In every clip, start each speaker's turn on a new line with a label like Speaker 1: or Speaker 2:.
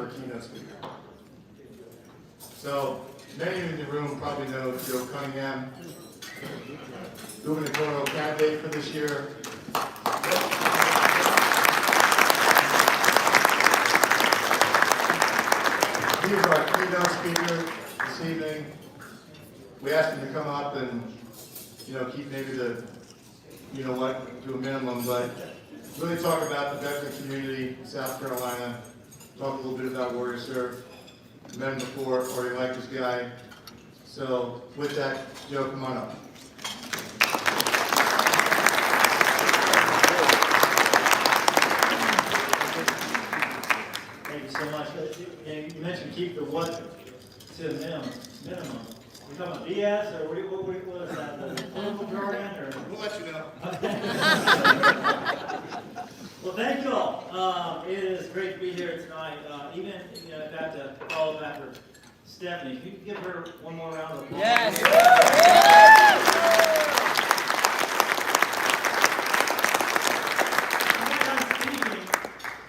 Speaker 1: for a keynote speaker. So, many of you in the room probably know Joe Cunningham, gubernatorial candidate for this year. He is our keynote speaker this evening. We asked him to come up and, keep maybe the, to a minimum, but really talk about the veteran community in South Carolina, talk a little bit about Warrior Serve. Met him before, already liked this guy. So with that, Joe, come on up.
Speaker 2: Thank you so much. You mentioned keep the what to the minimum. We're talking about BS, or what is that? The political jargon, or?
Speaker 1: We'll let you know.
Speaker 2: Well, thank you all. It is great to be here tonight. Even if I have to follow up after Stephanie, if you could give her one more round of applause.
Speaker 3: Yes.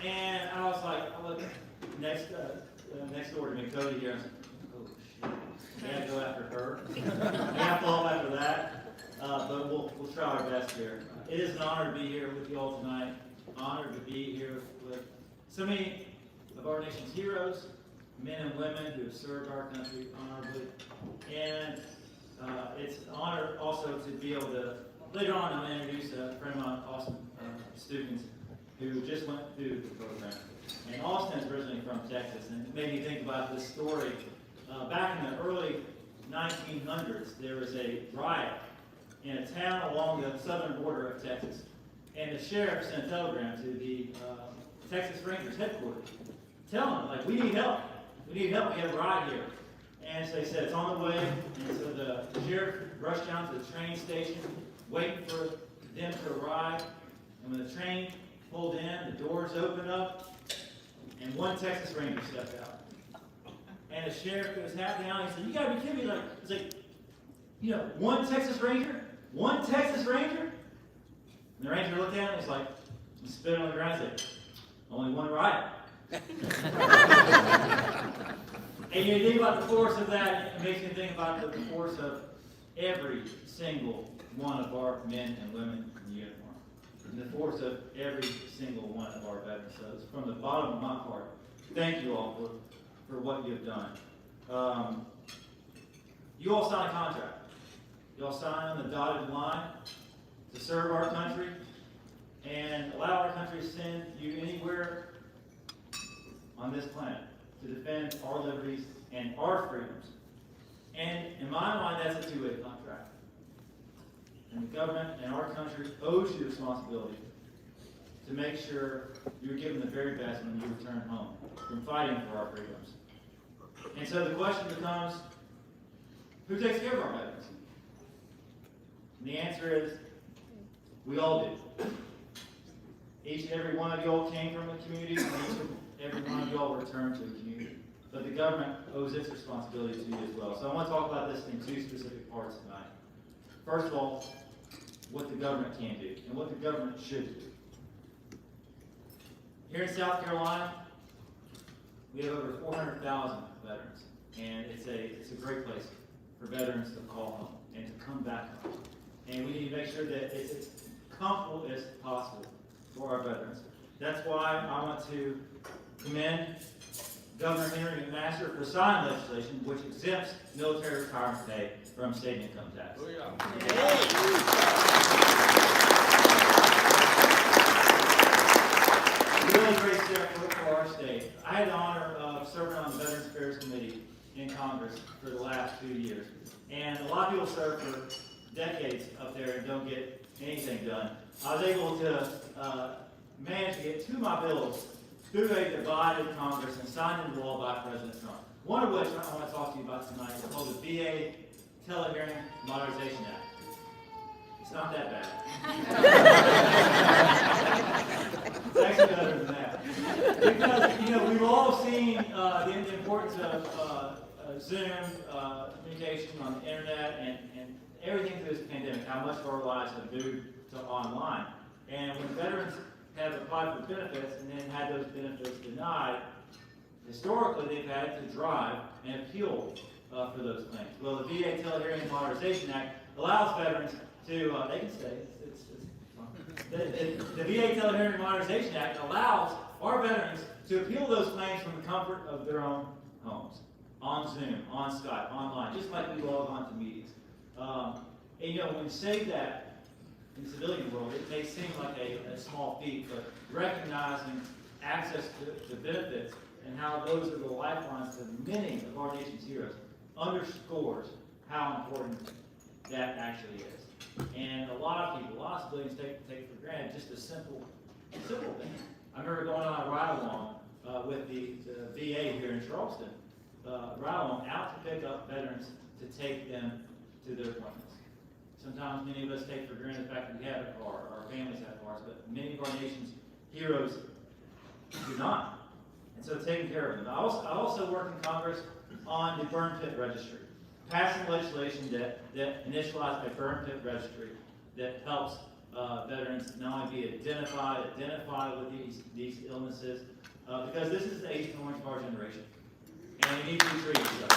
Speaker 2: And I was like, I looked next door to me, Cody here. Oh shit! I gotta go after her. I gotta follow up after that. But we'll try our best here. It is an honor to be here with you all tonight. Honored to be here with so many of our nation's heroes, men and women who have served our country honorably. And it's an honor also to be able to, later on, I'm going to introduce a friend of mine, Austin Stevens, who just went through the program. And Austin is originally from Texas, and it made me think about this story. Back in the early 1900s, there was a riot in a town along the southern border of Texas. And the sheriff sent a telegram to the Texas Rangers headquarters, telling them, we need help. We need help. We have a ride here. And so they said, it's on the way. And so the sheriff rushed down to the train station, waiting for them to arrive. And when the train pulled in, the doors opened up, and one Texas Ranger stepped out. And the sheriff put his hat down. He said, you got to be kidding me. One Texas Ranger? One Texas Ranger? And the ranger looked at him and was like, he spit on the ground and said, only one riot. And you think about the force of that, it makes me think about the force of every single one of our men and women in uniform. And the force of every single one of our veterans. So it's from the bottom of my heart. Thank you all for what you have done. You all signed a contract. You all signed on the dotted line to serve our country and allow our country to send you anywhere on this planet to defend our liberties and our freedoms. And in my mind, that's a two-way contract. And the government and our country owes you the responsibility to make sure you're given the very best when you return home from fighting for our freedoms. And so the question becomes, who takes care of our veterans? And the answer is, we all do. Each and every one of you all came from a community, and each and every one of you all returned to a community. But the government owes its responsibility to you as well. So I want to talk about this in two specific parts tonight. First of all, what the government can do, and what the government should do. Here in South Carolina, we have over 400,000 veterans, and it's a great place for veterans to call home and to come back home. And we need to make sure that it's as comfortable as possible for our veterans. That's why I want to commend Governor Henry McMaster for signing legislation which exempts military retirement pay from state income tax.
Speaker 3: Oh, yeah.
Speaker 2: Really great step for our state. I had the honor of serving on the Veterans Affairs Committee in Congress for the last 2 years. And a lot of people serve for decades up there and don't get anything done. I was able to manage to get two of my bills through a divided Congress and signed into law by President Trump. One of which I want to talk to you about tonight is called the VA Telehearing Modernization Act. It's not that bad. It's actually better than that. Because, we've all seen the importance of Zoom, communication on the internet, and everything through this pandemic, how much of our lives have moved to online. And when veterans have applied for benefits and then had those benefits denied, historically they've had to drive and appeal for those claims. Well, the VA Telehearing and Modernization Act allows veterans to, they can stay, it's fine. The VA Telehearing and Modernization Act allows our veterans to appeal those claims from the comfort of their own homes, on Zoom, on Skype, online, just like we log on to meetings. And when you say that in the civilian world, it may seem like a small feat, but recognizing access to benefits and how those are the lifelines to many of our nation's heroes underscores how important that actually is. And a lot of people, a lot of civilians take for granted just a simple thing. I remember going on a ride-along with the VA here in Charleston, ride-along out to pick up veterans to take them to their appointments. Sometimes many of us take for granted the fact that we have a car, our families have cars, but many of our nation's heroes do not. And so taking care of them. I also work in Congress on the Burn Pit Registry, passing legislation that initialized a Burn Pit Registry that helps veterans not only be identified with these illnesses, because this is the Agent Orange of our generation, and it needs to be treated so.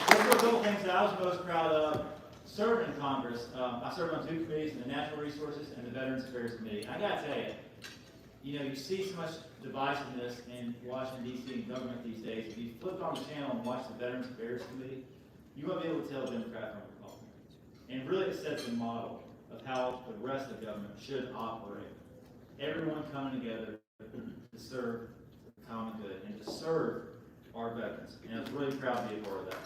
Speaker 2: Those are a couple things that I was most proud of serving in Congress. I served on 2 committees, the Natural Resources and the Veterans Affairs Committee. I gotta tell you, you see so much divisiveness in Washington, D.C. and government these days. If you flip on the channel and watch the Veterans Affairs Committee, you won't be able to tell Democrat from Republican. And really it sets a model of how the rest of government should operate. Everyone coming together to serve the common good and to serve our veterans. And I was really proud to be a part of that.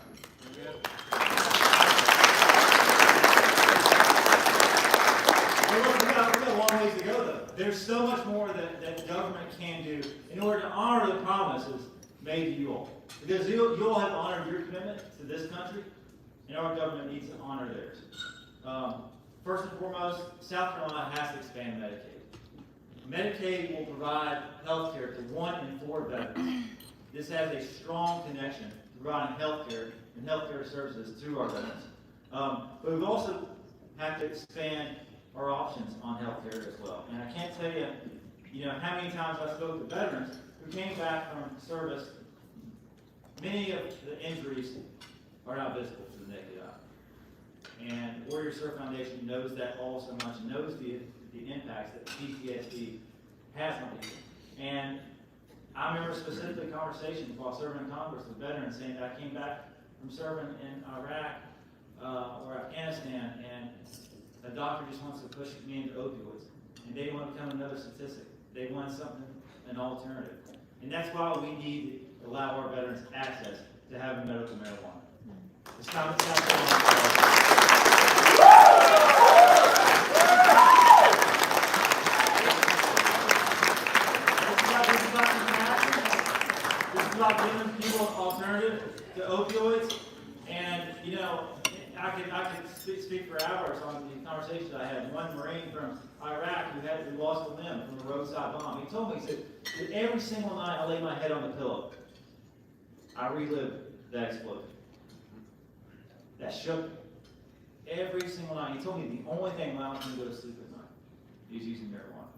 Speaker 2: We got a long ways to go, though. There's so much more that government can do in order to honor the promises made to you all. Because you all have honored your commitment to this country, and our government needs to honor theirs. First and foremost, South Carolina has to expand Medicaid. Medicaid will provide health care to 1 in 4 veterans. This has a strong connection to providing health care and health care services to our veterans. But we also have to expand our options on health care as well. And I can't tell you, how many times I spoke to veterans who came back from service. Many of the injuries are not visible to the naked eye. And Warrior Surf Foundation knows that all so much, knows the impacts that PTSD has on people. And I remember specifically conversations while serving in Congress with veterans saying that I came back from serving in Iraq or Afghanistan, and the doctor just wants to push me into opioids. And they want to become another statistic. They want something, an alternative. And that's why we need to allow our veterans access to having medical marijuana. It's time to stop This is about giving people an alternative to opioids. And, I could speak for hours on the conversations I had. One Marine from Iraq who lost a limb from a roadside bomb. He told me, he said, that every single night I lay my head on the pillow, I relive that explosion. That shook me. Every single night. He told me the only thing allowing him to go to sleep at night is using marijuana.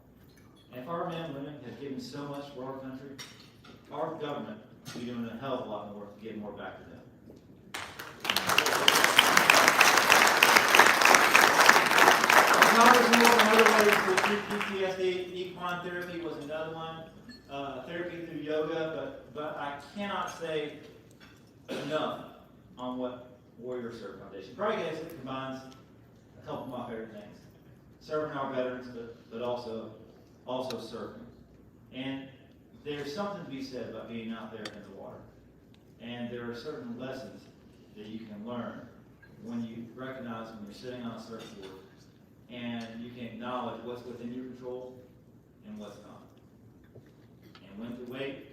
Speaker 2: And if our men and women have given so much for our country, our government should be doing a hell of a lot more to give more back to them. Congress and other ways to treat PTSD. Equine therapy was another one. Therapy through yoga, but I cannot say enough on what Warrior Surf Foundation. Probably because it combines a couple of my favorite things: serving our veterans, but also surfing. And there's something to be said about being out there in the water. And there are certain lessons that you can learn when you recognize when you're sitting on a surfboard, and you can acknowledge what's within your control and what's not, and when to wait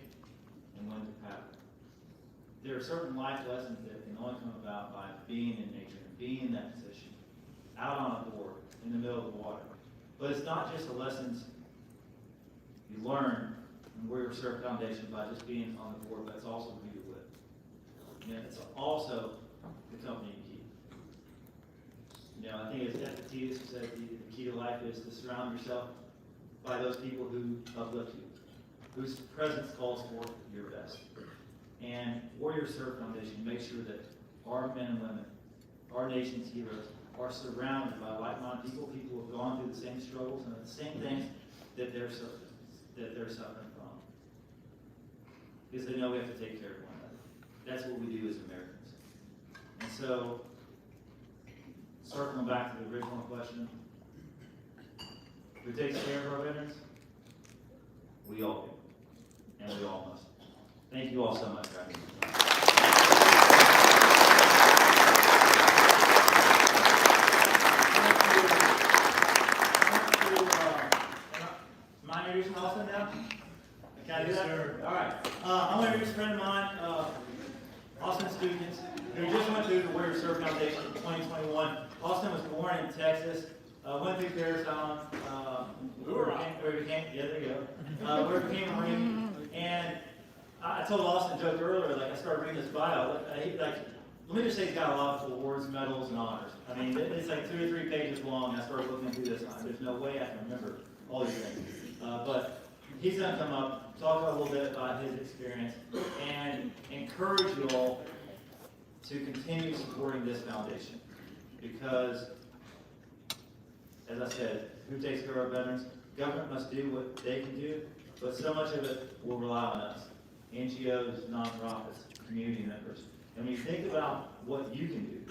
Speaker 2: and when to paddle. There are certain life lessons that can only come about by being in nature and being in that position, out on a board, in the middle of the water. But it's not just the lessons you learn in Warrior Surf Foundation by just being on the board, but it's also who you're with. And it's also the company you keep. You know, I think it's Epictetus who said the key to life is to surround yourself by those people who uplift you, whose presence calls forth your best. And Warrior Serve Foundation makes sure that our men and women, our nation's heroes, are surrounded by like-minded people, people who have gone through the same struggles and the same things that they're suffering from. Because they know we have to take care of one another. That's what we do as Americans. And so, circling back to the original question, who takes care of our veterans? We all do. And we all must. Thank you all so much for having me. Am I introducing Austin now? Can I do that?
Speaker 3: Sir.
Speaker 2: All right. I'm going to introduce a friend of mine, Austin Stevens, who just went through the Warrior Serve Foundation in 2021. Austin was born in Texas, went through Paris Island, where he became, yeah, there you go, where he became a Marine. And I told Austin a joke earlier, like I started reading his bio, let me just say he's got a lot of awards, medals, and honors. I mean, it's like 2 or 3 pages long. I started looking through this time. There's no way I can remember all these things. But he's going to come up, talk a little bit about his experience, and encourage you all to continue supporting this foundation. Because, as I said, who takes care of our veterans? Government must do what they can do, but so much of it will rely on us. NGOs, nonprofits, community members. And when you think about what you can do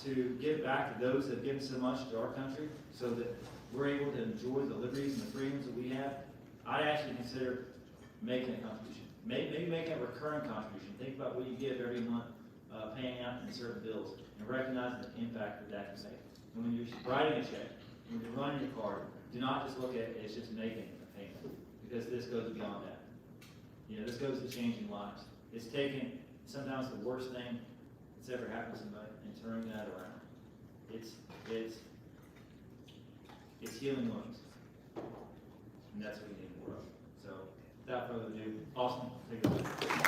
Speaker 2: to give back to those that have given so much to our country so that we're able to enjoy the liberties and the freedoms that we have, I'd actually consider making a contribution. Maybe making a recurring contribution. Think about what you give every month, paying out in certain bills, and recognizing the impact that can make. And when you're writing a check, when you're running your card, do not just look at it as just making a payment, because this goes beyond that. You know, this goes to changing lives. It's taking sometimes the worst thing that's ever happened to somebody and turning that around. It's healing wounds, and that's what we need more of. So, without further ado, Austin, take it away.